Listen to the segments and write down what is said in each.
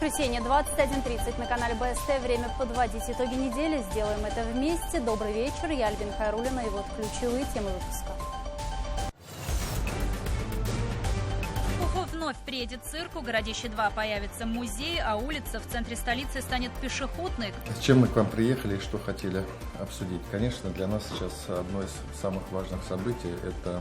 Воскресенье, 21:30 на канале БСТ. Время подводить итоги недели. Сделаем это вместе. Добрый вечер. Я Альбина Хайруллина. И вот ключевые темы выпуска. В Уфу вновь приедет цирк. У Городище-2 появится музей, а улица в центре столицы станет пешеходной. С чем мы к вам приехали и что хотели обсудить? Конечно, для нас сейчас одно из самых важных событий – это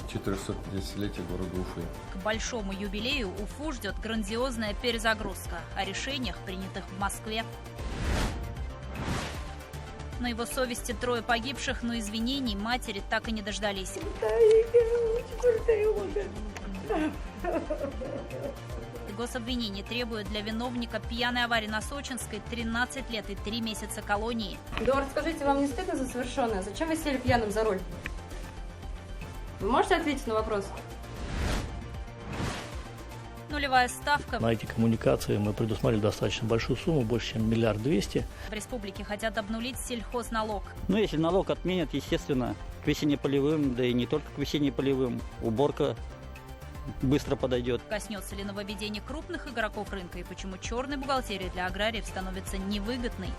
450-летие города Уфы. К большому юбилею Уфу ждет грандиозная перезагрузка. О решениях, принятых в Москве. На его совести 3 погибших, но извинений матери так и не дождались. Гособвинение требует для виновника пьяной аварии на Сочинской 13 лет и 3 месяца колонии. Эдуард, скажите, вам не стыдно за совершенное? Зачем вы сели пьяным за руль? Вы можете ответить на вопрос? Нулевая ставка. На эти коммуникации мы предусмотрели достаточно большую сумму, больше чем 1 200 000 000. В республике хотят обнулить сельхозналог. Ну, если налог отменят, естественно, к весенне-полевым, да и не только к весенне-полевым, уборка быстро подойдет. Коснется ли нововведение крупных игроков рынка и почему черная бухгалтерия для аграриев становится невыгодной?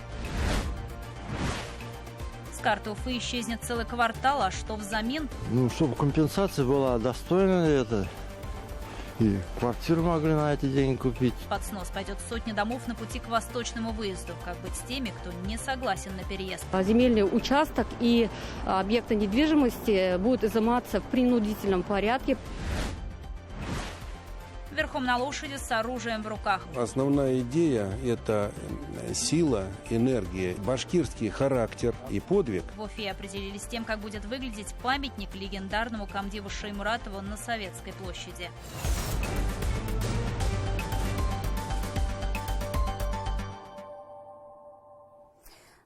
С карты Уфы исчезнет целый квартал, а что взамен? Чтобы компенсация была достойна это. И квартиру могли на эти деньги купить. Под снос пойдет сотни домов на пути к восточному выезду. Как быть с теми, кто не согласен на переезд? Земельный участок и объекты недвижимости будут изыматься в принудительном порядке. Верхом на лошади с оружием в руках. Основная идея – это сила, энергия, башкирский характер и подвиг. В Уфе определились с тем, как будет выглядеть памятник легендарному комдиву Шаймуратову на Советской площади.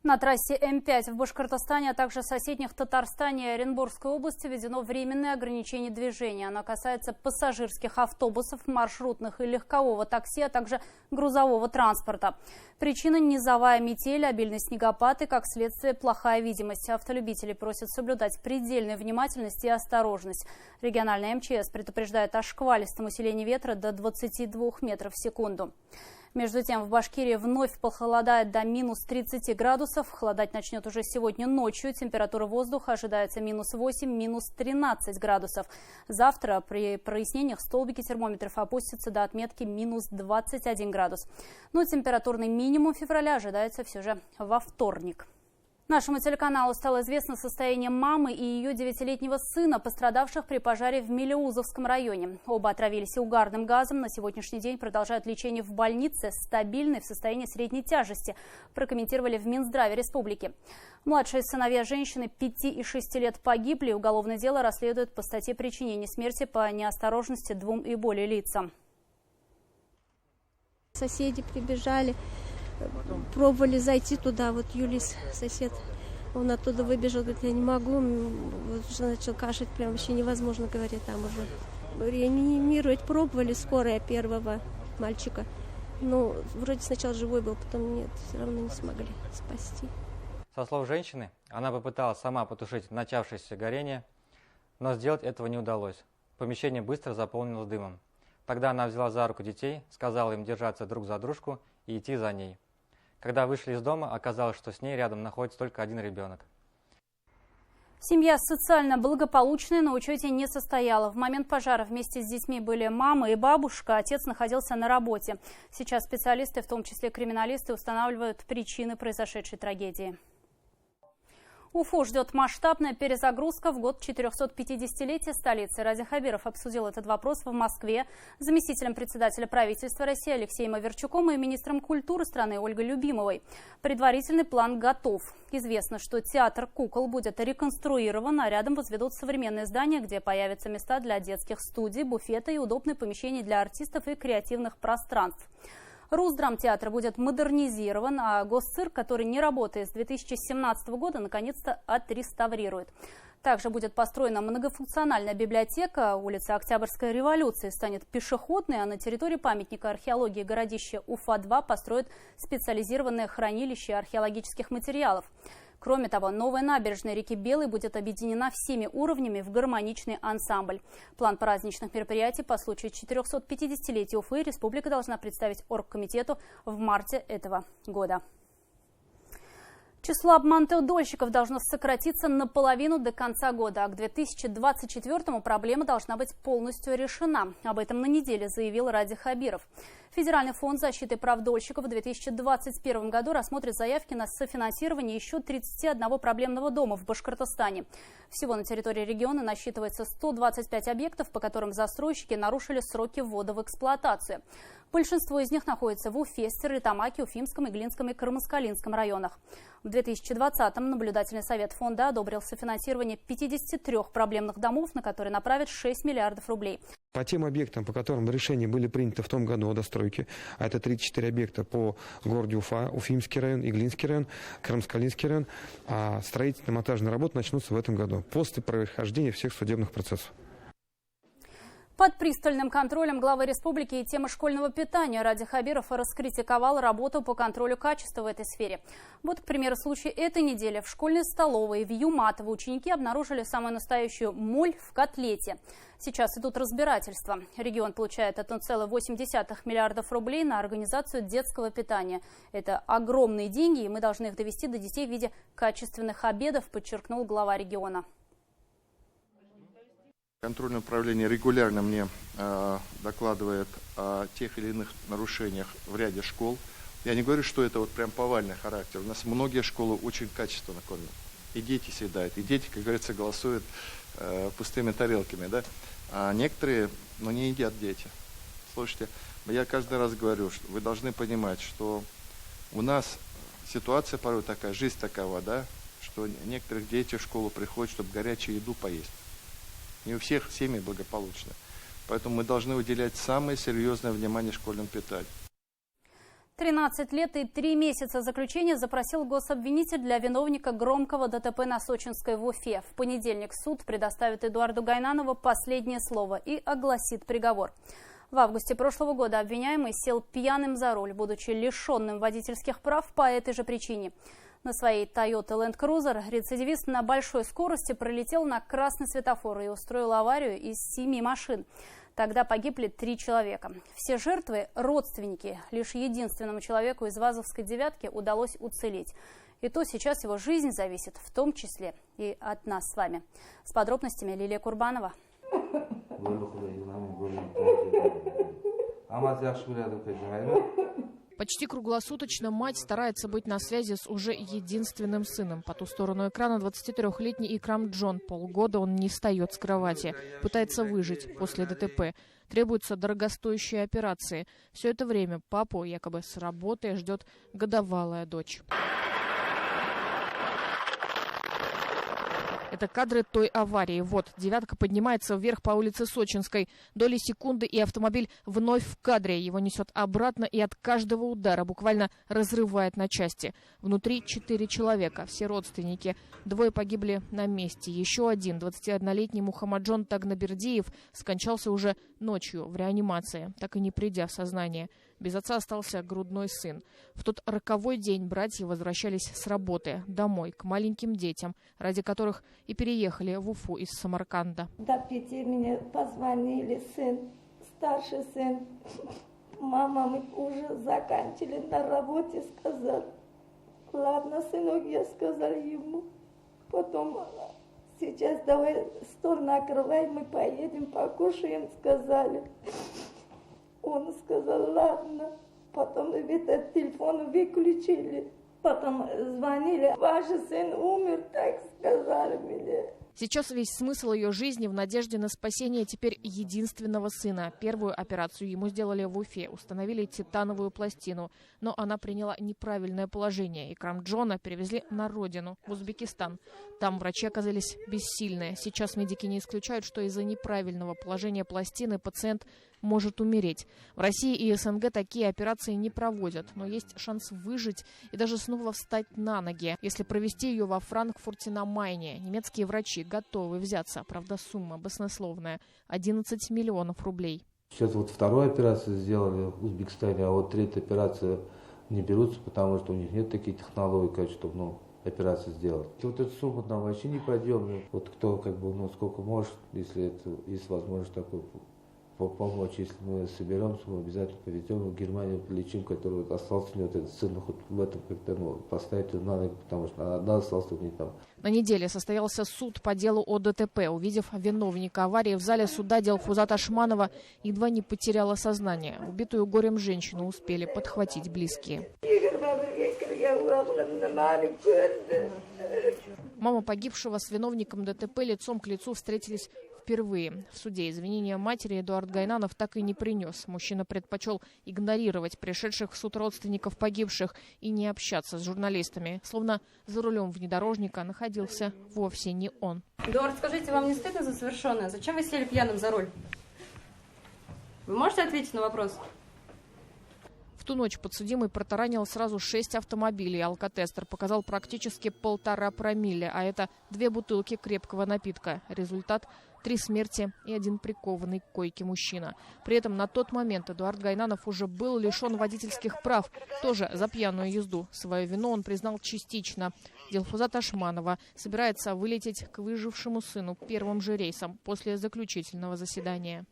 На трассе М5 в Башкортостане, а также соседних Татарстане и Оренбургской области введено временное ограничение движения. Оно касается пассажирских автобусов, маршрутных и легкового такси, а также грузового транспорта. Причина – низовая метель, обильный снегопад и, как следствие, плохая видимость. Автолюбители просят соблюдать предельную внимательность и осторожность. Региональная МЧС предупреждает о шквалистом усилении ветра до 22 метров в секунду. Между тем, в Башкирии вновь похолодает до минус 30 градусов. Холодать начнет уже сегодня ночью. Температура воздуха ожидается минус 8, минус 13 градусов. Завтра при прояснениях столбики термометров опустятся до отметки минус 21 градус. Но температурный минимум февраля ожидается все же во вторник. Нашему телеканалу стало известно состояние мамы и ее 9-летнего сына, пострадавших при пожаре в Мелеузовском районе. Оба отравились угарным газом. На сегодняшний день продолжают лечение в больнице, стабильной в состоянии средней тяжести, прокомментировали в Минздраве республики. Младшие сыновья женщины 5 и 6 лет погибли. Уголовное дело расследуют по статье причинения смерти по неосторожности 2 и более лицам. Соседи прибежали. Пробовали зайти туда, вот Юлис, сосед, он оттуда выбежал, говорит, я не могу, вот уже начал кашлять, прям вообще невозможно, говорит, там уже. Реанимировать пробовали скорая первого мальчика, но вроде сначала живой был, потом нет, все равно не смогли спасти. Со слов женщины, она попыталась сама потушить начавшееся горение, но сделать этого не удалось. Помещение быстро заполнилось дымом. Тогда она взяла за руку детей, сказала им держаться друг за дружку и идти за ней. Когда вышли из дома, оказалось, что с ней рядом находится только один ребенок. Семья социально благополучная, на учете не состояла. В момент пожара вместе с детьми были мама и бабушка, отец находился на работе. Сейчас специалисты, в том числе криминалисты, устанавливают причины произошедшей трагедии. Уфу ждет масштабная перезагрузка в год 450-летия столицы. Ради Хабиров обсудил этот вопрос в Москве с заместителем председателя правительства России Алексеем Аверчуком и министром культуры страны Ольгой Любимовой. Предварительный план готов. Известно, что театр кукол будет реконструирован, а рядом возведут современное здание, где появятся места для детских студий, буфеты и удобные помещения для артистов и креативных пространств. Русдрамтеатр будет модернизирован, а Госцирк, который не работает с 2017 года, наконец-то отреставрирует. Также будет построена многофункциональная библиотека. Улица Октябрьской революции станет пешеходной, а на территории памятника археологии городища Уфа-2 построят специализированное хранилище археологических материалов. Кроме того, новая набережная реки Белой будет объединена всеми уровнями в гармоничный ансамбль. План праздничных мероприятий по случаю 450-летия Уфы республика должна представить оргкомитету в марте этого года. Число обманутых дольщиков должно сократиться наполовину до конца года, а к 2024-му проблема должна быть полностью решена. Об этом на неделе заявил Ради Хабиров. Федеральный фонд защиты прав дольщиков в 2021 году рассмотрит заявки на софинансирование еще 31 проблемного дома в Башкортостане. Всего на территории региона насчитывается 125 объектов, по которым застройщики нарушили сроки ввода в эксплуатацию. Большинство из них находится в Уфе, Стерлитамаке, Уфимском, Иглинском и Кармаскалинском районах. В 2020-м наблюдательный совет фонда одобрил софинансирование 53 проблемных домов, на которые направят 6 миллиардов рублей. По тем объектам, по которым решения были приняты в том году о достройке, а это 34 объекта по городу Уфа, Уфимский район, Иглинский район, Кармаскалинский район, а строительно-монтажные работы начнутся в этом году, после прохождения всех судебных процессов. Под пристальным контролем главы республики и темы школьного питания Ради Хабиров раскритиковал работу по контролю качества в этой сфере. Вот, к примеру, случай этой недели. В школьной столовой в Юматово ученики обнаружили самую настоящую моль в котлете. Сейчас идут разбирательства. Регион получает 1,8 миллиардов рублей на организацию детского питания. Это огромные деньги, и мы должны их довести до детей в виде качественных обедов, подчеркнул глава региона. Контрольное управление регулярно мне докладывает о тех или иных нарушениях в ряде школ. Я не говорю, что это вот прям повальный характер. У нас многие школы очень качественно кормят. И дети съедают, и дети, как говорится, голосуют пустыми тарелками, да? А некоторые, не едят дети. Слушайте, я каждый раз говорю, что вы должны понимать, что у нас ситуация порой такая, жизнь такова, да, что некоторых дети в школу приходят, чтобы горячую еду поесть. Не у всех семьи благополучны. Поэтому мы должны уделять самое серьезное внимание школьному питанию. 13 лет и 3 месяца заключения запросил гособвинитель для виновника громкого ДТП на Сочинской в Уфе. В понедельник суд предоставит Эдуарду Гайнанову последнее слово и огласит приговор. В августе прошлого года обвиняемый сел пьяным за руль, будучи лишенным водительских прав по этой же причине. На своей Toyota Land Cruiser рецидивист на большой скорости пролетел на красный светофор и устроил аварию из 7 машин. Тогда погибли 3 человека. Все жертвы – родственники. Лишь единственному человеку из Вазовской девятки удалось уцелеть. И то сейчас его жизнь зависит в том числе и от нас с вами. С подробностями Лилия Курбанова. Почти круглосуточно мать старается быть на связи с уже единственным сыном. По ту сторону экрана 23-летний Икрам Джон. Полгода он не встает с кровати. Пытается выжить после ДТП. Требуются дорогостоящие операции. Все это время папу якобы с работы ждет годовалая дочь. Это кадры той аварии. Вот, девятка поднимается вверх по улице Сочинской. Доли секунды, и автомобиль вновь в кадре. Его несет обратно и от каждого удара буквально разрывает на части. Внутри 4 человека, все родственники. 2 погибли на месте. Еще один, 21-летний Мухаммаджон Тагнабердиев, скончался уже ночью в реанимации, так и не придя в сознание. Без отца остался грудной сын. В тот роковой день братья возвращались с работы домой к маленьким детям, ради которых и переехали в Уфу из Самарканда. До 5 мне позвонили сын, старший сын. Мама, мы уже заканчивали на работе, сказал. Ладно, сынок, я сказал ему. Потом сейчас давай стол накрывай, мы поедем, покушаем, сказали. Он сказал, ладно. Потом этот телефон выключили. Потом звонили, ваш сын умер, так сказали мне. Сейчас весь смысл ее жизни в надежде на спасение теперь единственного сына. Первую операцию ему сделали в Уфе, установили титановую пластину. Но она приняла неправильное положение. Икрам Джона перевезли на родину, в Узбекистан. Там врачи оказались бессильны. Сейчас медики не исключают, что из-за неправильного положения пластины пациент может умереть. В России и СНГ такие операции не проводят, но есть шанс выжить и даже снова встать на ноги, если провести ее во Франкфурте на Майне. Немецкие врачи готовы взяться, правда сумма баснословная – 11 миллионов рублей. Сейчас вот вторую операцию сделали в Узбекистане, а вот третья операция не берутся, потому что у них нет таких технологий, чтобы операцию сделать. Вот эту сумму нам вообще не пойдем. Вот кто сколько может, если это есть возможность такой помочь, если мы соберемся, мы обязательно повезем в Германию, полечим, который остался у него этот сын, хоть в этом как-то поставить на ноги, потому что одна осталась у них там. На неделе состоялся суд по делу о ДТП. Увидев виновника аварии в зале суда, Дилфузат Ашманова едва не потеряла сознание. Убитую горем женщину успели подхватить близкие. Мама погибшего с виновником ДТП лицом к лицу встретились впервые. В суде извинения матери Эдуард Гайнанов так и не принес. Мужчина предпочел игнорировать пришедших в суд родственников погибших и не общаться с журналистами. Словно за рулем внедорожника находился вовсе не он. Эдуард, скажите, вам не стыдно за совершенное? Зачем вы сели пьяным за руль? Вы можете ответить на вопрос? В ту ночь подсудимый протаранил сразу 6 автомобилей. Алкотестер показал практически 1,5 промилле, а это 2 бутылки крепкого напитка. Результат – 3 смерти и 1 прикованный к койке мужчина. При этом на тот момент Эдуард Гайнанов уже был лишен водительских прав, тоже за пьяную езду. Свою вину он признал частично. Дилфузат Ашманова собирается вылететь к выжившему сыну первым же рейсом после заключительного заседания.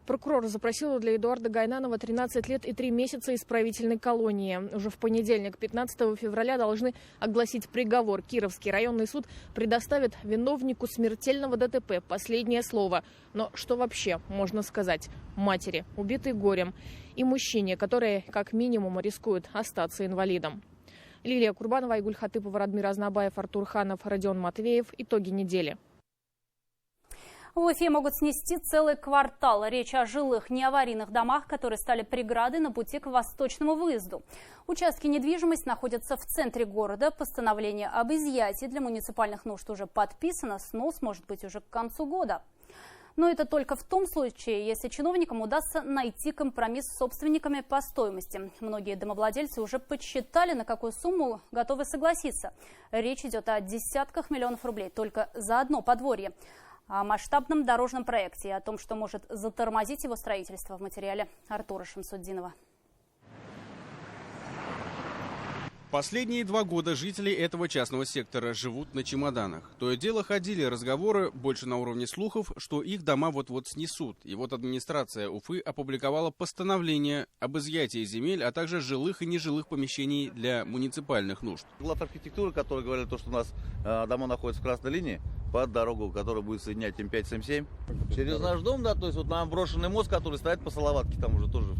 Прокурор запросил для Эдуарда Гайнанова 13 лет и 3 месяца исправительной колонии. Уже в понедельник, 15 февраля, должны огласить приговор. Кировский районный суд предоставит виновнику смертельного ДТП последнее слово. Но что вообще можно сказать матери, убитой горем, и мужчине, который как минимум рискует остаться инвалидом? Лилия Курбанова, Айгуль Хатыпова, Радмир Азнабаев, Артур Ханов, Родион Матвеев. Итоги недели. В Уфе могут снести целый квартал. Речь о жилых неаварийных домах, которые стали преградой на пути к восточному выезду. Участки недвижимости находятся в центре города. Постановление об изъятии для муниципальных нужд уже подписано. Снос может быть уже к концу года. Но это только в том случае, если чиновникам удастся найти компромисс с собственниками по стоимости. Многие домовладельцы уже подсчитали, на какую сумму готовы согласиться. Речь идет о десятках миллионов рублей только за одно подворье. О масштабном дорожном проекте и о том, что может затормозить его строительство, в материале Артура Шамсуддинова. Последние 2 года жители этого частного сектора живут на чемоданах. То и дело ходили разговоры, больше на уровне слухов, что их дома вот-вот снесут. И вот администрация Уфы опубликовала постановление об изъятии земель, а также жилых и нежилых помещений для муниципальных нужд. Глав архитектуры, который говорил, что у нас дома находятся в красной линии, под дорогу, которая будет соединять М5 с М7. Через наш дом, да, то есть вот нам брошенный мост, который стоит по Салаватке, там уже тоже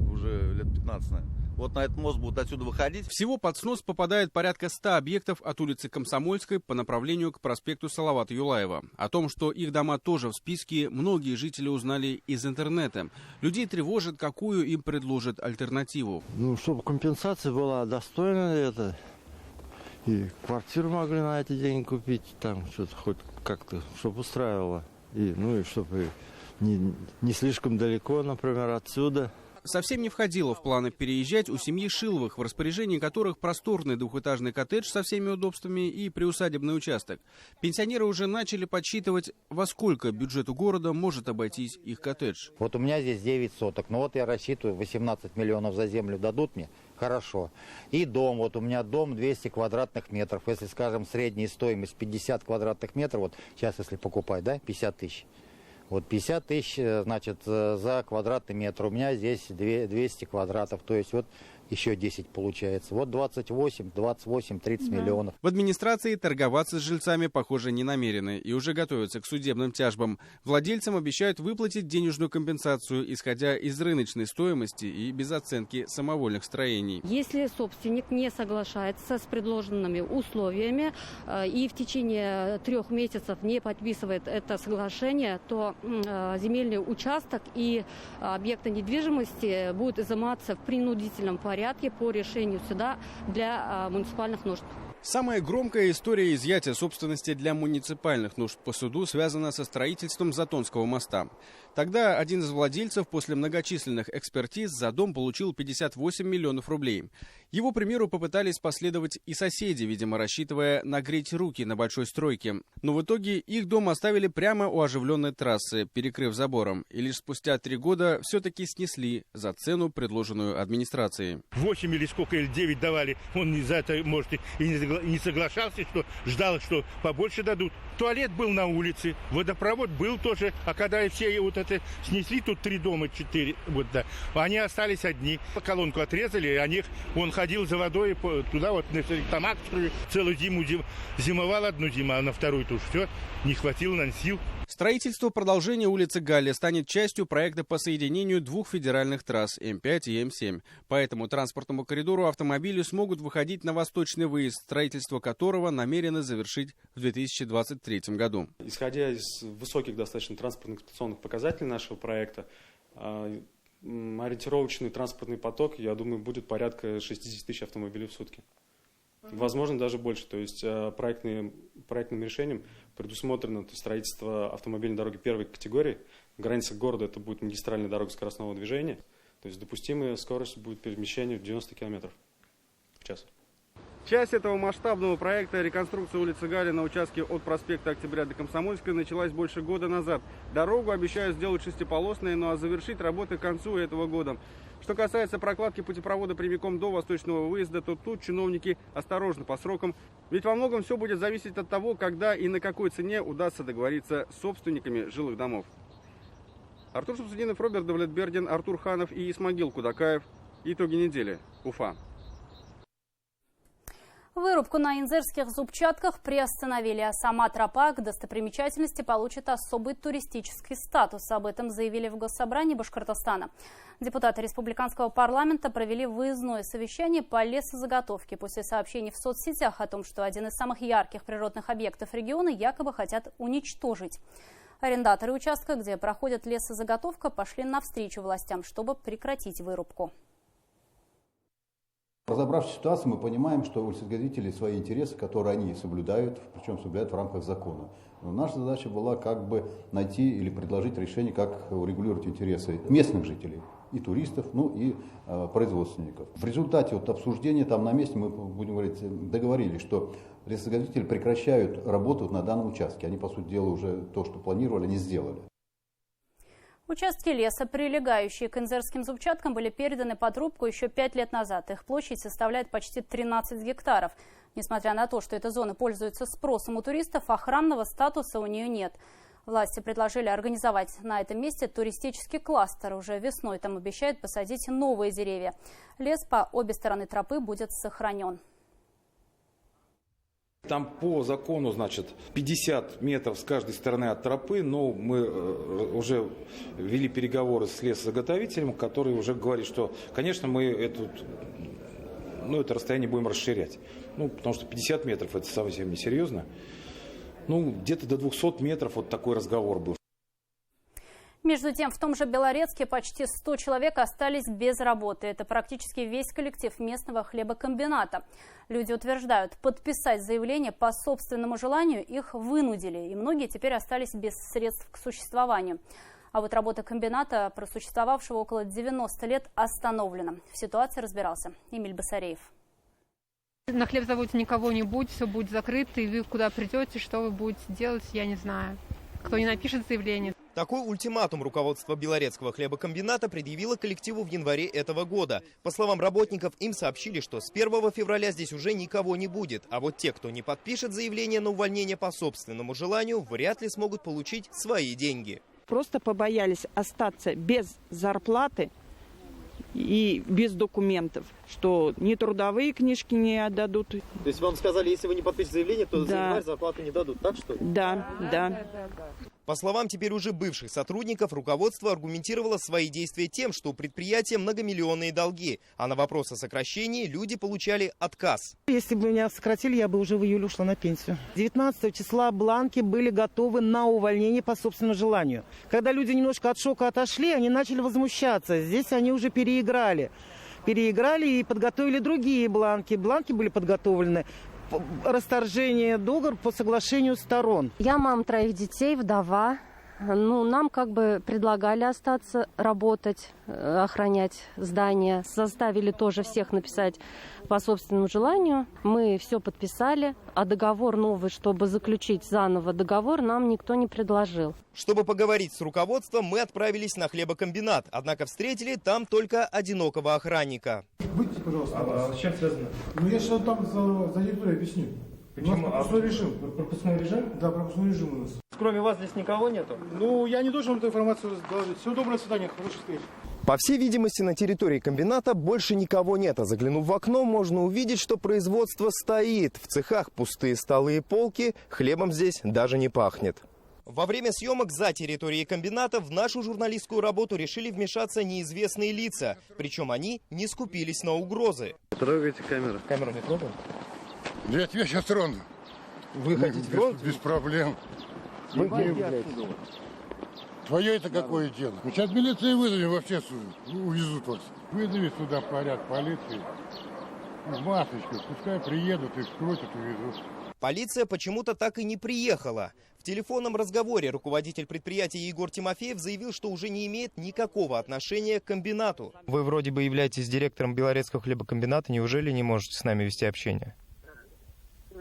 уже лет 15, наверное. Вот на этот мост будут отсюда выходить. Всего под снос попадает порядка 100 объектов от улицы Комсомольской по направлению к проспекту Салавата Юлаева. О том, что их дома тоже в списке, многие жители узнали из интернета. Людей тревожит, какую им предложат альтернативу. Чтобы компенсация была достойная, и квартиру могли на эти деньги купить, там что-то хоть как-то, чтобы устраивало. И чтобы не слишком далеко, например, отсюда. Совсем не входило в планы переезжать у семьи Шиловых, в распоряжении которых просторный двухэтажный коттедж со всеми удобствами и приусадебный участок. Пенсионеры уже начали подсчитывать, во сколько бюджету города может обойтись их коттедж. Вот у меня здесь 9 соток, но вот я рассчитываю, 18 миллионов за землю дадут мне, хорошо. И дом, вот у меня дом 200 квадратных метров, если, скажем, средняя стоимость 50 квадратных метров, вот сейчас если покупать, да, 50 тысяч. Вот 50 тысяч, значит, за квадратный метр. У меня здесь 200 квадратов, то есть вот еще 10 получается. Вот 28, 30 миллионов. В администрации торговаться с жильцами, похоже, не намерены и уже готовятся к судебным тяжбам. Владельцам обещают выплатить денежную компенсацию, исходя из рыночной стоимости и без оценки самовольных строений. Если собственник не соглашается с предложенными условиями и в течение 3 месяцев не подписывает это соглашение, то земельный участок и объекты недвижимости будут изыматься в принудительном порядке по решению суда для муниципальных нужд. Самая громкая история изъятия собственности для муниципальных нужд по суду связана со строительством Затонского моста. Тогда один из владельцев после многочисленных экспертиз за дом получил 58 миллионов рублей. Его примеру попытались последовать и соседи, видимо, рассчитывая нагреть руки на большой стройке. Но в итоге их дом оставили прямо у оживленной трассы, перекрыв забором. И лишь спустя 3 года все-таки снесли за цену, предложенную администрацией. 8 или сколько, или 9 давали, он за это может и не согласился. не соглашался, что ждал, что побольше дадут. Туалет был на улице, водопровод был тоже, а когда все вот это снесли, тут 3 дома, 4, вот да, они остались одни. Колонку отрезали, он ходил за водой туда, вот на Тамак, целую зиму зимовал одну зиму, а на вторую-то уж все, не хватило нам сил. Строительство продолжения улицы Галли станет частью проекта по соединению 2 федеральных трасс М5 и М7. По этому транспортному коридору автомобили смогут выходить на восточный выезд, строительство которого намерены завершить в 2023 году. Исходя из высоких достаточно транспортных эксплуатационных показателей нашего проекта, ориентировочный транспортный поток, я думаю, будет порядка 60 тысяч автомобилей в сутки. Возможно, даже больше. То есть проектным решением предусмотрено строительство автомобильной дороги первой категории. В границах города это будет магистральная дорога скоростного движения. То есть допустимая скорость будет перемещения в 90 км в час. Часть этого масштабного проекта реконструкции улицы Галли на участке от проспекта Октября до Комсомольской началась больше года назад. Дорогу обещают сделать 6-полосной, ну а завершить работы к концу этого года. Что касается прокладки путепровода прямиком до восточного выезда, то тут чиновники осторожны по срокам. Ведь во многом все будет зависеть от того, когда и на какой цене удастся договориться с собственниками жилых домов. Артур Шамсудинов, Роберт Давлетбердин, Артур Ханов и Исмагил Кудакаев. Итоги недели. Уфа. Вырубку на инзерских зубчатках приостановили, а сама тропа к достопримечательности получит особый туристический статус. Об этом заявили в Госсобрании Башкортостана. Депутаты республиканского парламента провели выездное совещание по лесозаготовке после сообщений в соцсетях о том, что один из самых ярких природных объектов региона якобы хотят уничтожить. Арендаторы участка, где проходит лесозаготовка, пошли навстречу властям, чтобы прекратить вырубку. Разобравшись в ситуации, мы понимаем, что у лесозаготовителей свои интересы, которые они соблюдают, причем соблюдают в рамках закона. Но наша задача была как бы найти или предложить решение, как урегулировать интересы местных жителей, и туристов, ну и производственников. В результате вот обсуждения там на месте мы, будем говорить, договорились, что лесозаготовители прекращают работу на данном участке. Они, по сути дела, уже то, что планировали, не сделали. Участки леса, прилегающие к инзерским зубчаткам, были переданы под рубку еще 5 лет назад. Их площадь составляет почти 13 гектаров. Несмотря на то, что эта зона пользуется спросом у туристов, охранного статуса у нее нет. Власти предложили организовать на этом месте туристический кластер. Уже весной там обещают посадить новые деревья. Лес по обе стороны тропы будет сохранен. Там по закону, значит, 50 метров с каждой стороны от тропы, но мы уже вели переговоры с лесозаготовителем, который уже говорит, что, конечно, мы это расстояние будем расширять. Потому что 50 метров это совсем несерьезно. Где-то до 200 метров вот такой разговор был. Между тем, в том же Белорецке почти 100 человек остались без работы. Это практически весь коллектив местного хлебокомбината. Люди утверждают, подписать заявление по собственному желанию их вынудили. И многие теперь остались без средств к существованию. А вот работа комбината, просуществовавшего около 90 лет, остановлена. В ситуации разбирался Эмиль Басареев. На хлебзаводе никого не будет, все будет закрыто, и вы куда придете, что вы будете делать, я не знаю. Кто не напишет заявление. Такой ультиматум руководство Белорецкого хлебокомбината предъявило коллективу в январе этого года. По словам работников, им сообщили, что с 1 февраля здесь уже никого не будет. А вот те, кто не подпишет заявление на увольнение по собственному желанию, вряд ли смогут получить свои деньги. Просто побоялись остаться без зарплаты и без документов, что ни трудовые книжки не отдадут. То есть вам сказали, если вы не подпишете заявление, то за январь зарплату не дадут, так что ли? Да. По словам теперь уже бывших сотрудников, руководство аргументировало свои действия тем, что у предприятия многомиллионные долги, а на вопрос о сокращении люди получали отказ. Если бы меня сократили, я бы уже в июле ушла на пенсию. 19 числа бланки были готовы на увольнение по собственному желанию. Когда люди немножко от шока отошли, они начали возмущаться. Здесь они уже переиграли и подготовили другие бланки. Бланки были подготовлены. Расторжение договора по соглашению сторон. Я мама 3 детей, вдова. Нам как бы предлагали остаться, работать, охранять здание. Заставили тоже всех написать по собственному желанию. Мы все подписали, а договор новый, чтобы заключить заново договор, нам никто не предложил. Чтобы поговорить с руководством, мы отправились на хлебокомбинат. Однако встретили там только одинокого охранника. Выйдите, пожалуйста. А с чем связано? Я сейчас там за территорией объясню. Почему? У нас пропускной режим. Пропускной режим? Да, пропускной режим у нас. Кроме вас здесь никого нету? Я не должен эту информацию доложить. Всего доброго, до свидания, хороших встреч. По всей видимости, на территории комбината больше никого нет. А заглянув в окно, можно увидеть, что производство стоит. В цехах пустые столы и полки, хлебом здесь даже не пахнет. Во время съемок за территорией комбината в нашу журналистскую работу решили вмешаться неизвестные лица. Причем они не скупились на угрозы. Трогайте камеру. Камеру не трогаем? Я тебя сейчас трону. Вы хотите тронуть? Без проблем. Вы Твое это какое дело? Сейчас милицию вызовем, вообще увезут вас. Вызови сюда поряд полиции. Масочку, пускай приедут, их скрутят, увезут. Полиция почему-то так и не приехала. В телефонном разговоре руководитель предприятия Егор Тимофеев заявил, что уже не имеет никакого отношения к комбинату. Вы вроде бы являетесь директором Белорецкого хлебокомбината, неужели не можете с нами вести общение?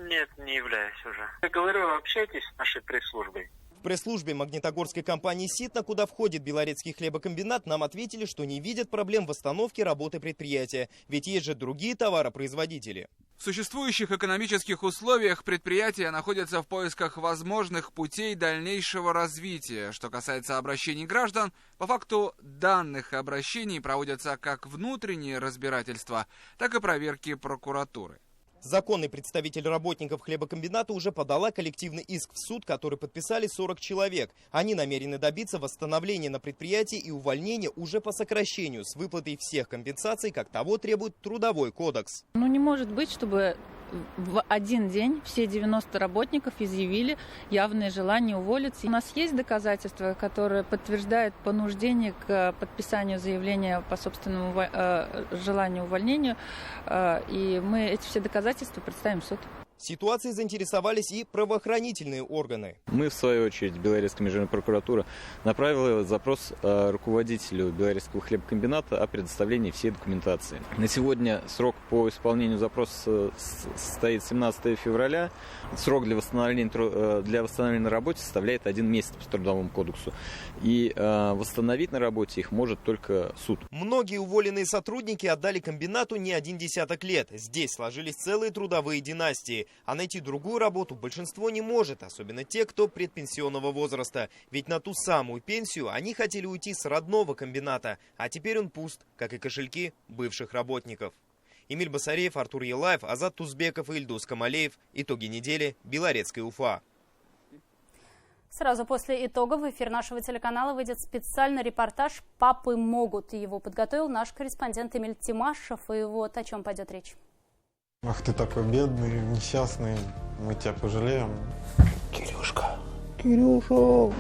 Нет, не являюсь уже. Я говорю, общайтесь с нашей пресс-службой. В пресс-службе магнитогорской компании «Ситна», куда входит Белорецкий хлебокомбинат, нам ответили, что не видят проблем в остановке работы предприятия. Ведь есть же другие товаропроизводители. В существующих экономических условиях предприятие находится в поисках возможных путей дальнейшего развития. Что касается обращений граждан, по факту данных обращений проводятся как внутренние разбирательства, так и проверки прокуратуры. Законный представитель работников хлебокомбината уже подала коллективный иск в суд, который подписали 40 человек. Они намерены добиться восстановления на предприятии и увольнения уже по сокращению с выплатой всех компенсаций, как того требует Трудовой кодекс. Не может быть, чтобы в один день все 90 работников изъявили явное желание уволиться. У нас есть доказательства, которые подтверждают понуждение к подписанию заявления по собственному желанию увольнению, и мы эти все доказательства представим в суд. Ситуацией заинтересовались и правоохранительные органы. Мы, в свою очередь, Белорецкая межрайонная прокуратура, направила запрос руководителю Белорецкого хлебокомбината о предоставлении всей документации. На сегодня срок по исполнению запроса состоит 17 февраля. Срок для восстановления на работе составляет 1 месяц по Трудовому кодексу. И восстановить на работе их может только суд. Многие уволенные сотрудники отдали комбинату не 1 десяток лет. Здесь сложились целые трудовые династии. А найти другую работу большинство не может, особенно те, кто предпенсионного возраста. Ведь на ту самую пенсию они хотели уйти с родного комбината, а теперь он пуст, как и кошельки бывших работников. Эмиль Басареев, Артур Елаев, Азат Тузбеков и Ильдус Камалеев. Итоги недели. Белорецкая Уфа. Сразу после итогов в эфир нашего телеканала выйдет специальный репортаж «Папы могут». Его подготовил наш корреспондент Эмиль Тимашев. И вот о чем пойдет речь. Ах, ты такой бедный, несчастный, мы тебя пожалеем. Кирюшка. Кирюша.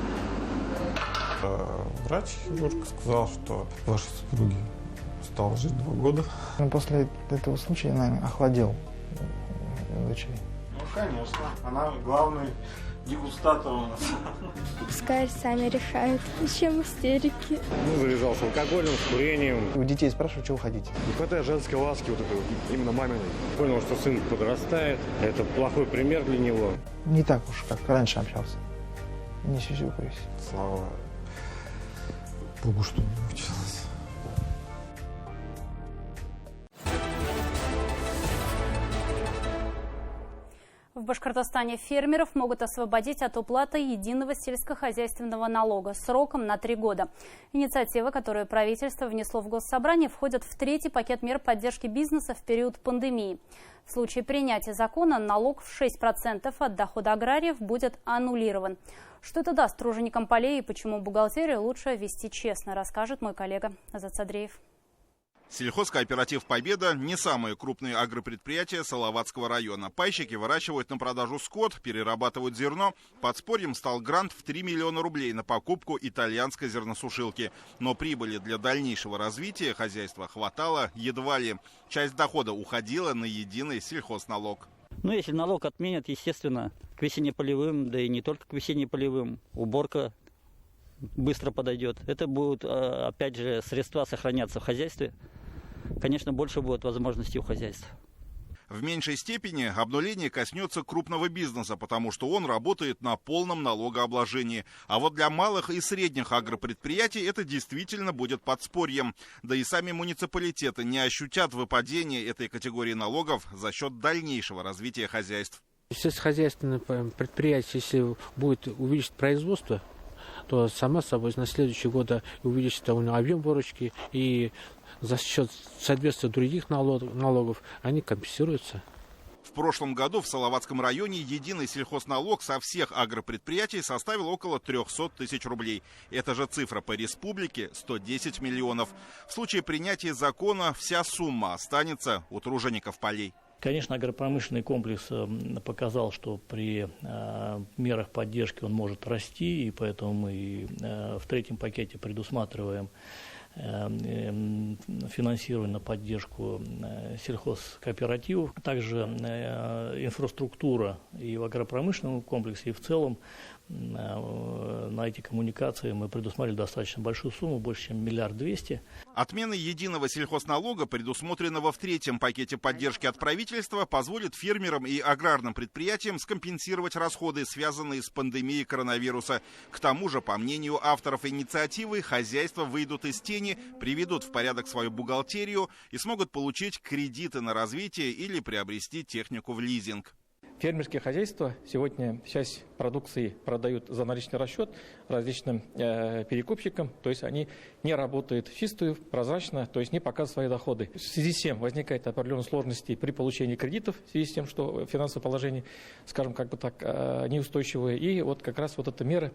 Врач-хирург сказал, что вашей супруге стало жить 2 года. После этого случая, наверное, охладел дочерей. Конечно, она главный дегустатор у нас. Пускай сами решают. Зачем истерики? Завязался алкоголем, с курением. У детей спрашивают, чего вы хотите. Не хватает женской ласки, вот этой, именно маминой. Понял, что сын подрастает. Это плохой пример для него. Не так уж, как раньше общался. Не сюсюкаюсь. Слава Богу, что не училась. В Башкортостане фермеров могут освободить от уплаты единого сельскохозяйственного налога сроком на 3 года. Инициатива, которую правительство внесло в Госсобрание, входит в 3-й пакет мер поддержки бизнеса в период пандемии. В случае принятия закона налог в 6% от дохода аграриев будет аннулирован. Что это даст труженикам полей и почему бухгалтерию лучше вести честно, расскажет мой коллега Азат Садреев. Сельхозкооператив «Победа» – не самые крупные агропредприятия Салаватского района. Пайщики выращивают на продажу скот, перерабатывают зерно. Подспорьем стал грант в 3 миллиона рублей на покупку итальянской зерносушилки. Но прибыли для дальнейшего развития хозяйства хватало едва ли. Часть дохода уходила на единый сельхозналог. Если налог отменят, естественно, к весенне-полевым, да и не только к весенне-полевым, уборка быстро подойдет. Это будут, опять же, средства сохраняться в хозяйстве. Конечно, больше будет возможностей у хозяйств. В меньшей степени обнуление коснется крупного бизнеса, потому что он работает на полном налогообложении. А вот для малых и средних агропредприятий это действительно будет подспорьем. Да и сами муниципалитеты не ощутят выпадения этой категории налогов за счет дальнейшего развития хозяйств. Сельскохозяйственное предприятие, если будет увеличить производство, то само собой на следующий год увеличится объем выручки, и за счет соответствия других налогов они компенсируются. В прошлом году в Салаватском районе единый сельхозналог со всех агропредприятий составил около 300 тысяч рублей. Эта же цифра по республике – 110 миллионов. В случае принятия закона вся сумма останется у тружеников полей. Конечно, агропромышленный комплекс показал, что при мерах поддержки он может расти, и поэтому мы в третьем пакете предусматриваем финансирование на поддержку сельхозкооперативов. Также инфраструктура и в агропромышленном комплексе, и в целом на эти коммуникации мы предусмотрели достаточно большую сумму, больше чем 1 200 000 000. Отмена единого сельхозналога, предусмотренного в третьем пакете поддержки от правительства, позволит фермерам и аграрным предприятиям скомпенсировать расходы, связанные с пандемией коронавируса. К тому же, по мнению авторов инициативы, хозяйства выйдут из тени, приведут в порядок свою бухгалтерию и смогут получить кредиты на развитие или приобрести технику в лизинг. Фермерские хозяйства сегодня часть продукции продают за наличный расчет различным перекупщикам, то есть они не работают чистую, прозрачно, то есть не показывают свои доходы. В связи с тем возникает определенные сложности при получении кредитов, в связи с тем, что финансовое положение, скажем, как бы так, неустойчивое. И вот как раз вот эта мера,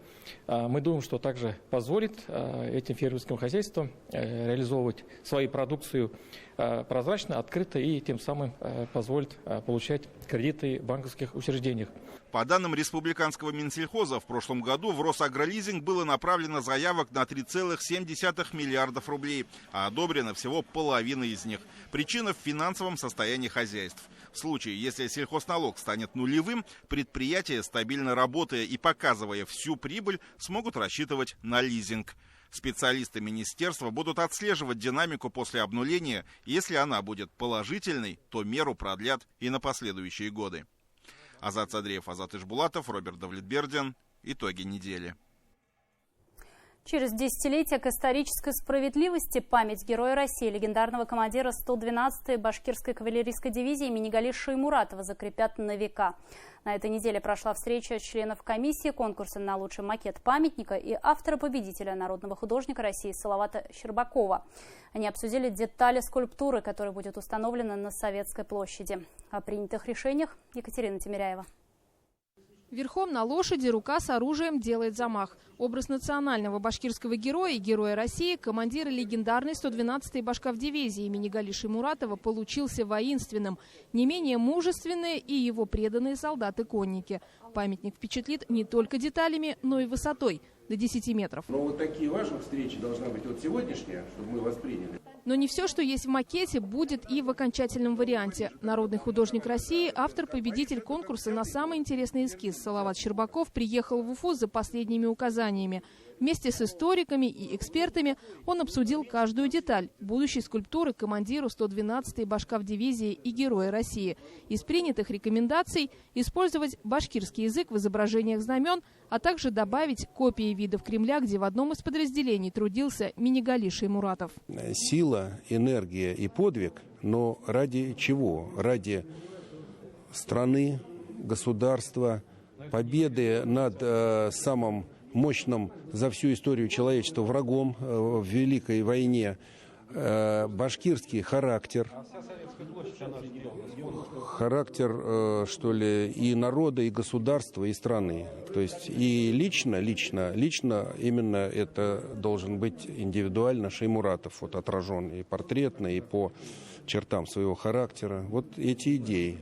мы думаем, что также позволит этим фермерским хозяйствам реализовывать свою продукцию прозрачно, открыто и тем самым позволит получать кредиты в банковских учреждениях. По данным республиканского Минсельхоза, в прошлом году в Росагролизинг было направлено заявок на 3,7 миллиардов рублей, а одобрено всего половина из них. Причина в финансовом состоянии хозяйств. В случае, если сельхозналог станет нулевым, предприятия, стабильно работая и показывая всю прибыль, смогут рассчитывать на лизинг. Специалисты министерства будут отслеживать динамику после обнуления. Если она будет положительной, то меру продлят и на последующие годы. Азат Садреев, Азат Ишбулатов, Роберт Давлетбердин. Итоги недели. Через десятилетия к исторической справедливости память Героя России, легендарного командира 112-й башкирской кавалерийской дивизии имени Гали Шаймуратова закрепят на века. На этой неделе прошла встреча членов комиссии конкурса на лучший макет памятника и автора-победителя, народного художника России Салавата Щербакова. Они обсудили детали скульптуры, которая будет установлена на Советской площади. О принятых решениях Екатерина Тимиряева. Верхом на лошади, рука с оружием делает замах. Образ национального башкирского героя и Героя России, командира легендарной 112-й башкавдивизии имени Гали Шаймуратова, получился воинственным. Не менее мужественные и его преданные солдаты-конники. Памятник впечатлит не только деталями, но и высотой до 10 метров. Но вот такие важные встречи должна быть вот сегодняшняя, чтобы мы восприняли. Но не все, что есть в макете, будет и в окончательном варианте. Народный художник России, автор-победитель конкурса на самый интересный эскиз Салават Щербаков приехал в Уфу за последними указаниями. Вместе с историками и экспертами он обсудил каждую деталь будущей скульптуры командиру 112-й башкавдивизии и Героя России. Из принятых рекомендаций использовать башкирский язык в изображениях знамен, а также добавить копии видов Кремля, где в одном из подразделений трудился Минигали Шаймуратов. Сила, энергия и подвиг, но ради чего? Ради страны, государства, победы над самым мощным за всю историю человечества врагом в Великой войне, башкирский характер, что ли, и народа, и государства, и страны. То есть и лично именно это должен быть индивидуально Шаймуратов, вот отражен и портретно, и по чертам своего характера. Вот эти идеи.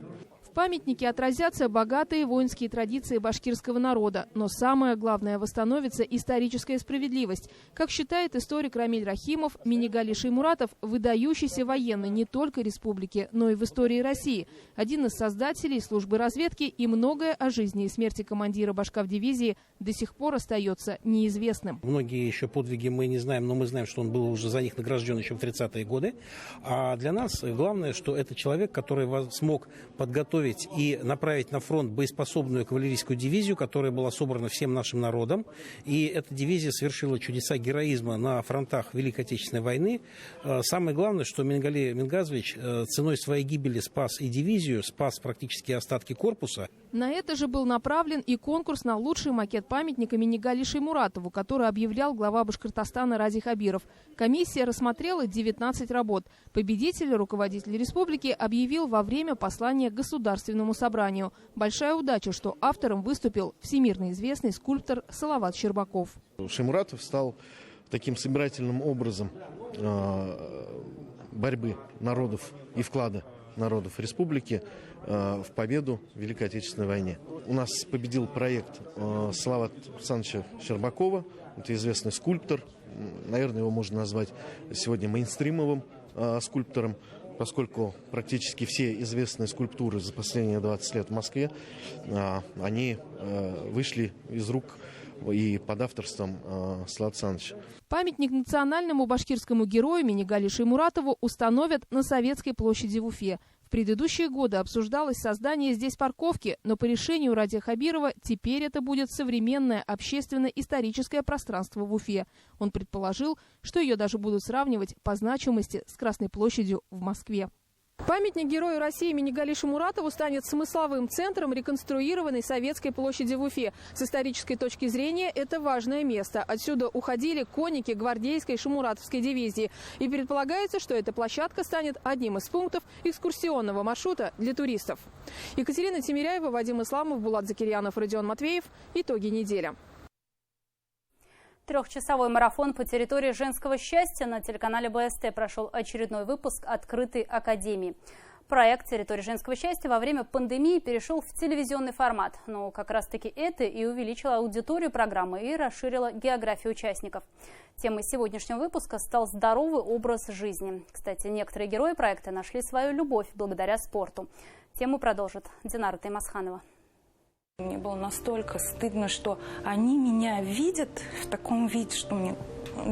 В памятнике отразятся богатые воинские традиции башкирского народа. Но самое главное – восстановится историческая справедливость. Как считает историк Рамиль Рахимов, Минигали Шаймуратов – выдающийся военный не только республики, но и в истории России. Один из создателей службы разведки, и многое о жизни и смерти командира Башкав-дивизии до сих пор остается неизвестным. Многие еще подвиги мы не знаем, но мы знаем, что он был уже за них награжден еще в 30-е годы. А для нас главное, что это человек, который смог подготовить и направить на фронт боеспособную кавалерийскую дивизию, которая была собрана всем нашим народом. И эта дивизия совершила чудеса героизма на фронтах Великой Отечественной войны. Самое главное, что Мингали Мингазович ценой своей гибели спас и дивизию, спас практически остатки корпуса. На это же был направлен и конкурс на лучший макет памятника Минигали Шаймуратову, который объявлял глава Башкортостана Ради Хабиров. Комиссия рассмотрела 19 работ. Победителя руководитель республики объявил во время послания Государственному собранию. Большая удача, что автором выступил всемирно известный скульптор Салават Щербаков. Шаймуратов стал таким собирательным образом борьбы народов и вклада народов республики в победу в Великой Отечественной войне. У нас победил проект Салавата Александровича Щербакова. Это известный скульптор. Наверное, его можно назвать сегодня мейнстримовым скульптором, поскольку практически все известные скульптуры за последние 20 лет в Москве, они вышли из рук и под авторством Салавата Александровича. Памятник национальному башкирскому герою Минигали Шаймуратову установят на Советской площади в Уфе. В предыдущие годы обсуждалось создание здесь парковки, но по решению Радия Хабирова теперь это будет современное общественно-историческое пространство в Уфе. Он предположил, что ее даже будут сравнивать по значимости с Красной площадью в Москве. Памятник Герою России Минигали Шаймуратову станет смысловым центром реконструированной Советской площади в Уфе. С исторической точки зрения это важное место. Отсюда уходили конники гвардейской Шаймуратовской дивизии. И предполагается, что эта площадка станет одним из пунктов экскурсионного маршрута для туристов. Екатерина Тимиряева, Вадим Исламов, Булат Закирьянов, Родион Матвеев. Итоги недели. Трехчасовой марафон по территории женского счастья на телеканале БСТ прошел очередной выпуск «Открытой академии». Проект «Территория женского счастья» во время пандемии перешел в телевизионный формат. Но как раз-таки это и увеличило аудиторию программы и расширило географию участников. Темой сегодняшнего выпуска стал здоровый образ жизни. Кстати, некоторые герои проекта нашли свою любовь благодаря спорту. Тему продолжит Динара Таймасханова. Мне было настолько стыдно, что они меня видят в таком виде, что мне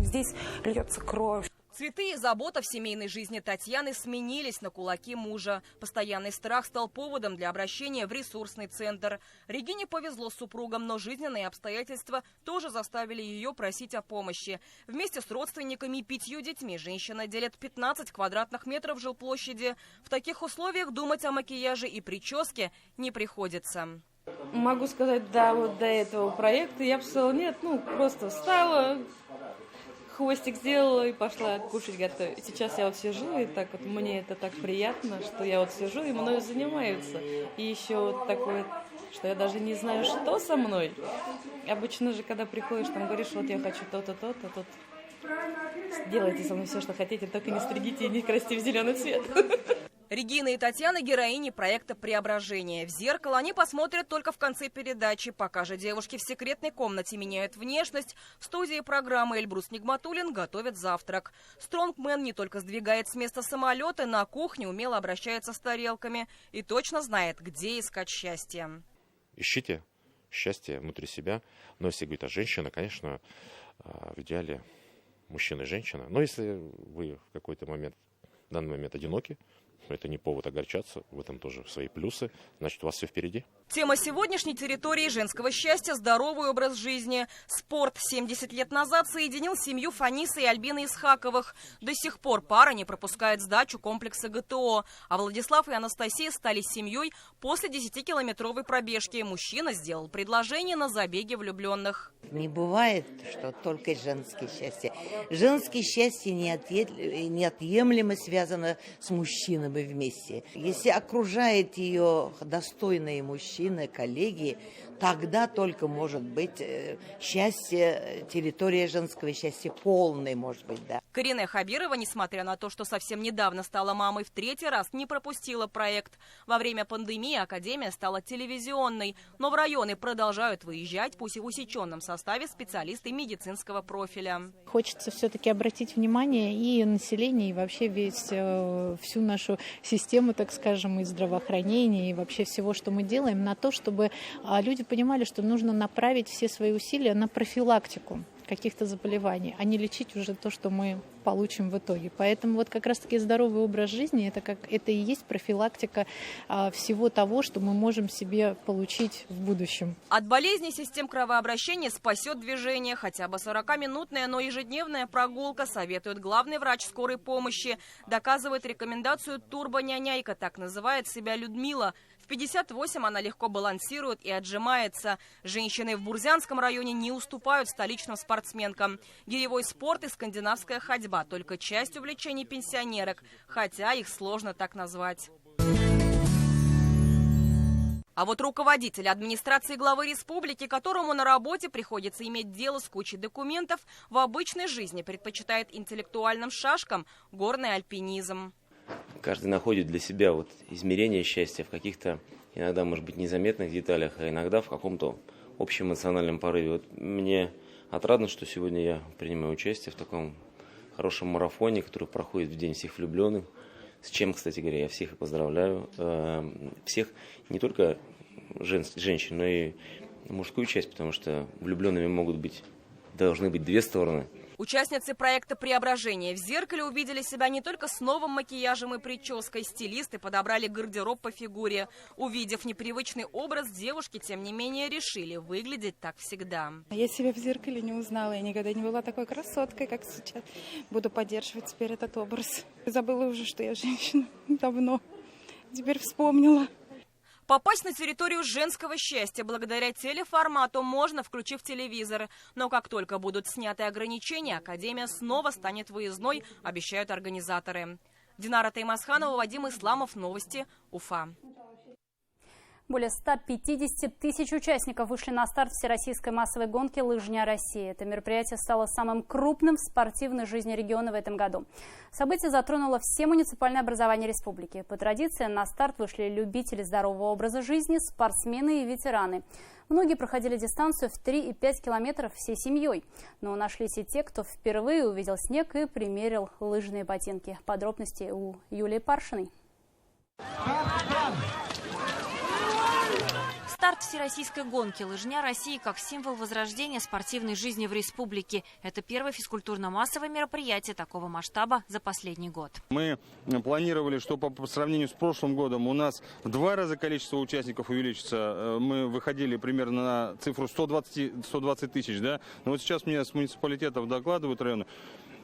здесь льется кровь. Цветы и забота в семейной жизни Татьяны сменились на кулаки мужа. Постоянный страх стал поводом для обращения в ресурсный центр. Регине повезло с супругом, но жизненные обстоятельства тоже заставили ее просить о помощи. Вместе с родственниками и 5 детьми женщина делит 15 квадратных метров жилплощади. В таких условиях думать о макияже и прическе не приходится. Могу сказать, да, вот до этого проекта я бы сказала, нет, просто встала, хвостик сделала и пошла кушать готовить. Сейчас я вот сижу, и так вот мне это так приятно, что я вот сижу и мною занимаются. И еще вот такое, что я даже не знаю, что со мной. Обычно же, когда приходишь, там говоришь, вот я хочу то-то, то-то, тут делайте со мной все, что хотите, только не стригите и не красьте в зеленый цвет. Регина и Татьяна – героини проекта «Преображение». В зеркало они посмотрят только в конце передачи. Пока же девушки в секретной комнате меняют внешность, в студии программы Эльбрус Нигматуллин готовит завтрак. Стронгмен не только сдвигает с места самолеты, на кухне умело обращается с тарелками и точно знает, где искать счастье. Ищите счастье внутри себя. Но если говорить о женщине, конечно, в идеале мужчина и женщина. Но если вы в какой-то момент, в данный момент одиноки, это не повод огорчаться, в этом тоже свои плюсы, значит, у вас все впереди. Тема сегодняшней территории женского счастья – здоровый образ жизни. Спорт 70 лет назад соединил семью Фаниса и Альбины Исхаковых. До сих пор пара не пропускает сдачу комплекса ГТО. А Владислав и Анастасия стали семьей после 10-километровой пробежки. Мужчина сделал предложение на забеге влюбленных. Не бывает, что только женское счастье. Женское счастье неотъемлемо связано с мужчиной вместе. Если окружает ее достойные мужчины, коллеги, тогда только может быть счастье, территория женского счастья полной, может быть, да. Карине Хабирова, несмотря на то, что совсем недавно стала мамой, в 3-й раз не пропустила проект. Во время пандемии академия стала телевизионной, но в районы продолжают выезжать, пусть и в усеченном составе, специалисты медицинского профиля. Хочется все-таки обратить внимание и население, и вообще всю нашу систему, так скажем, и здравоохранения, и вообще всего, что мы делаем, на то, чтобы люди понимали, что нужно направить все свои усилия на профилактику каких-то заболеваний, а не лечить уже то, что мы получим в итоге. Поэтому вот как раз-таки здоровый образ жизни это и есть профилактика всего того, что мы можем себе получить в будущем. От болезней систем кровообращения спасет движение. Хотя бы 40-минутная, но ежедневная прогулка, советует главный врач скорой помощи. Доказывает рекомендацию турбоняняйка, так называет себя Людмила. В 58 она легко балансирует и отжимается. Женщины в Бурзянском районе не уступают столичным спортсменкам. Гиревой спорт и скандинавская ходьба – только часть увлечений пенсионерок, хотя их сложно так назвать. А вот руководитель администрации главы республики, которому на работе приходится иметь дело с кучей документов, в обычной жизни предпочитает интеллектуальным шашкам горный альпинизм. Каждый находит для себя измерение счастья в каких-то, иногда, может быть, незаметных деталях, а иногда в каком-то общем эмоциональном порыве. Мне отрадно, что сегодня я принимаю участие в таком хорошем марафоне, который проходит в День всех влюбленных, с чем, кстати говоря, я всех и поздравляю. Всех, не только женщин, но и мужскую часть, потому что влюбленными должны быть две стороны. Участницы проекта «Преображение» в зеркале увидели себя не только с новым макияжем и прической. Стилисты подобрали гардероб по фигуре. Увидев непривычный образ, девушки, тем не менее, решили выглядеть так всегда. Я себя в зеркале не узнала. Я никогда не была такой красоткой, как сейчас. Буду поддерживать теперь этот образ. Забыла уже, что я женщина давно. Теперь вспомнила. Попасть на территорию женского счастья благодаря телеформату можно, включив телевизор. Но как только будут сняты ограничения, академия снова станет выездной, обещают организаторы. Динара Таймасханова, Вадим Исламов, новости, Уфа. Более 150 тысяч участников вышли на старт всероссийской массовой гонки «Лыжня России». Это мероприятие стало самым крупным в спортивной жизни региона в этом году. Событие затронуло все муниципальные образования республики. По традиции на старт вышли любители здорового образа жизни, спортсмены и ветераны. Многие проходили дистанцию в 3 и 5 километров всей семьей. Но нашлись и те, кто впервые увидел снег и примерил лыжные ботинки. Подробности у Юлии Паршиной. Старт всероссийской гонки «Лыжня России» как символ возрождения спортивной жизни в республике. Это первое физкультурно-массовое мероприятие такого масштаба за последний год. Мы планировали, что по сравнению с прошлым годом у нас в 2 раза количество участников увеличится. Мы выходили примерно на цифру 120 тысяч. Да? Но вот сейчас мне с муниципалитетов докладывают районы.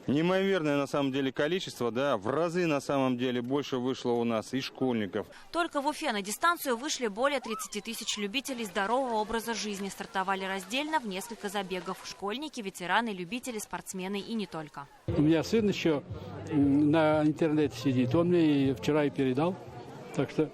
Неимоверное на самом деле количество, да, в разы на самом деле больше вышло у нас и школьников. Только в Уфе на дистанцию вышли более 30 тысяч любителей здорового образа жизни. Стартовали раздельно в несколько забегов. Школьники, ветераны, любители, спортсмены и не только. У меня сын еще на интернете сидит, он мне вчера и передал. Так что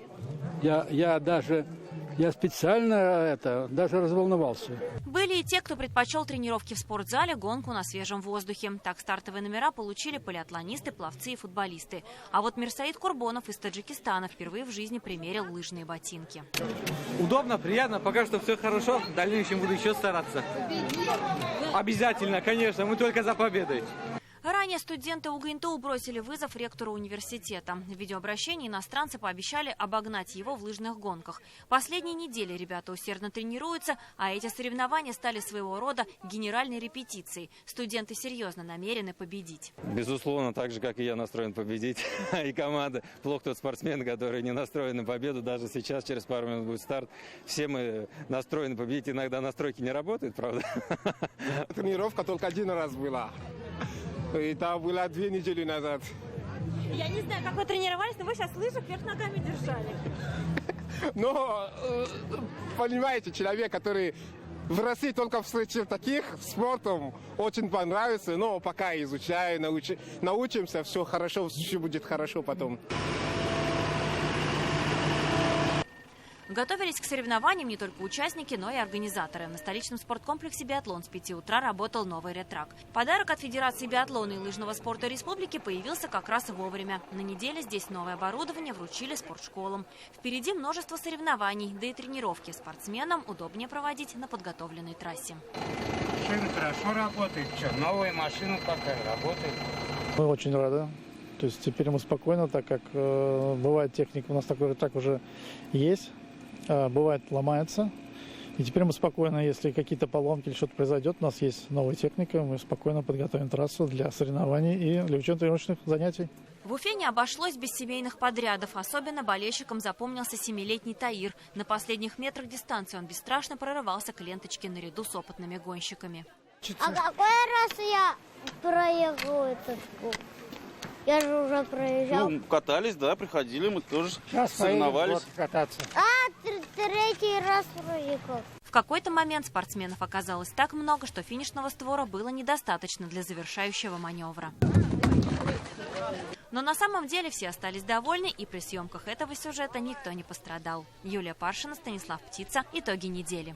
я специально даже разволновался. Были и те, кто предпочел тренировки в спортзале, гонку на свежем воздухе. Так стартовые номера получили полиатлонисты, пловцы и футболисты. А вот Мирсаид Курбонов из Таджикистана впервые в жизни примерил лыжные ботинки. Удобно, приятно, пока что все хорошо. В дальнейшем буду еще стараться. Обязательно, конечно, мы только за победой. Ранее студенты УГНТУ бросили вызов ректору университета. В видеообращении иностранцы пообещали обогнать его в лыжных гонках. Последние недели ребята усердно тренируются, а эти соревнования стали своего рода генеральной репетицией. Студенты серьезно намерены победить. Безусловно, так же, как и я, настроен победить. И команда. Плох тот спортсмен, который не настроен на победу. Даже сейчас, через пару минут будет старт. Все мы настроены победить. Иногда настройки не работают, правда? Тренировка только 1 раз была. Это было 2 недели назад. Я не знаю, как вы тренировались, но вы сейчас лыжи вверх ногами держали. Но, понимаете, человек, который в России только встретил таких, спортом очень понравится, но пока изучаю, научимся, все хорошо, все будет хорошо потом. Готовились к соревнованиям не только участники, но и организаторы. На столичном спорткомплексе «Биатлон» с 5 утра работал новый ретрак. Подарок от Федерации биатлона и лыжного спорта республики появился как раз вовремя. На неделе здесь новое оборудование вручили спортшколам. Впереди множество соревнований, да и тренировки спортсменам удобнее проводить на подготовленной трассе. Машина хорошо работает. Что, новая машина какая работает? Мы очень рады. То есть теперь мы спокойно, так как бывает техника, у нас такой ретрак уже есть. Бывает ломается. И теперь мы спокойно, если какие-то поломки или что-то произойдет, у нас есть новая техника, мы спокойно подготовим трассу для соревнований и для учебно-тренировочных занятий. В Уфе не обошлось без семейных подрядов. Особенно болельщикам запомнился 7-летний Таир. На последних метрах дистанции он бесстрашно прорывался к ленточке наряду с опытными гонщиками. А какой раз я проехал этот круг? Я же уже проезжал. Ну, катались, да, приходили, мы тоже соревновались. Кататься. Третий раз проехал. В какой-то момент спортсменов оказалось так много, что финишного створа было недостаточно для завершающего маневра. Но на самом деле все остались довольны, и при съемках этого сюжета никто не пострадал. Юлия Паршина, Станислав Птица. Итоги недели.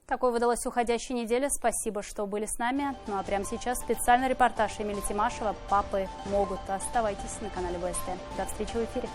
Такой выдалась уходящая неделя. Спасибо, что были с нами. Ну а прямо сейчас специальный репортаж Эмили Тимашева «Папы могут». Оставайтесь на канале ВСТ. До встречи в эфире.